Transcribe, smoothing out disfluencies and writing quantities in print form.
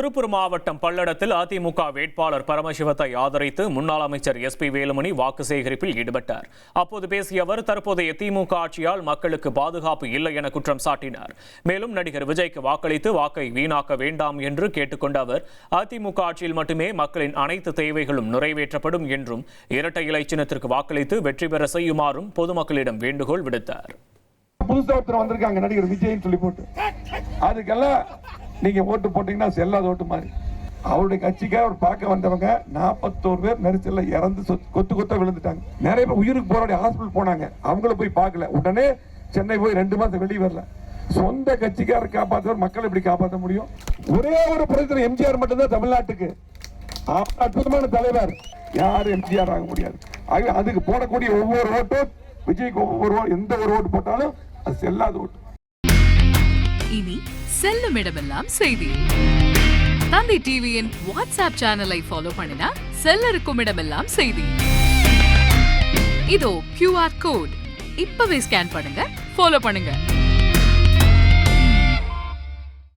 திருப்பூர் மாவட்டம் பல்லடத்தில் அதிமுக வேட்பாளர் பரமசிவத்தை ஆதரித்து முன்னாள் அமைச்சர் SP வேலுமணி வாக்கு சேகரிப்பில் ஈடுபட்டார். அப்போது பேசிய அவர் தற்போதைய திமுக ஆட்சியால் மக்களுக்கு பாதுகாப்பு இல்லை என குற்றம் சாட்டினார். மேலும் நடிகர் விஜய்க்கு வாக்களித்து வாக்கை வீணாக்க வேண்டாம் என்று கேட்டுக்கொண்ட அவர் அதிமுக ஆட்சியில் மட்டுமே மக்களின் அனைத்து தேவைகளும் நிறைவேற்றப்படும் என்றும் இரட்டை இலை சின்னத்திற்கு வாக்களித்து வெற்றி பெற செய்யுமாறும் பொதுமக்களிடம் வேண்டுகோள் விடுத்தார். புதுசா ஒருத்தர் வந்திருக்காங்க நடிகர் விஜய்னு சொல்லி போட்டு அதுக்கெல்லாம் நீங்க ஓட்டு போட்டீங்கன்னா செல்லாத ஓட்டு மாதிரி. அவருடைய கட்சிக்காக அவர் பார்க்க வந்தவங்க 41 பேர் நெரிசல்ல இறந்து கொத்து கொத்த விழுந்துட்டாங்க. நிறைய பேர் உயிருக்கு போராடி ஹாஸ்பிட்டல் போனாங்க. அவங்கள போய் பார்க்கல. உடனே சென்னை போய் 2 மாசம் வெளியே வரல. சொந்த கட்சிக்காரர் காப்பாற்றுவார், மக்களை எப்படி காப்பாற்ற முடியும்? ஒரே ஒரு பிரச்சனை எம்ஜிஆர் மட்டும்தான் தமிழ்நாட்டுக்கு அற்புதமான தலைவர். யாரும் எம்ஜிஆர் ஆக முடியாது. அதுக்கு போடக்கூடிய ஒவ்வொரு ஓட்டும் விஜய்க்கு எந்த ஒரு ஓட்டு போட்டாலும் அது செல்லாத ஓட்டு. இனி செல்லும் இடமெல்லாம் செய்தி. தந்தி டிவியின் வாட்ஸ்அப் சேனலை ஃபாலோ பண்ணினா செல்ல இருக்கும் இடமெல்லாம் செய்தி. இதோ QR கோட் இப்பவே ஸ்கேன் பண்ணுங்க, ஃபாலோ பண்ணுங்க.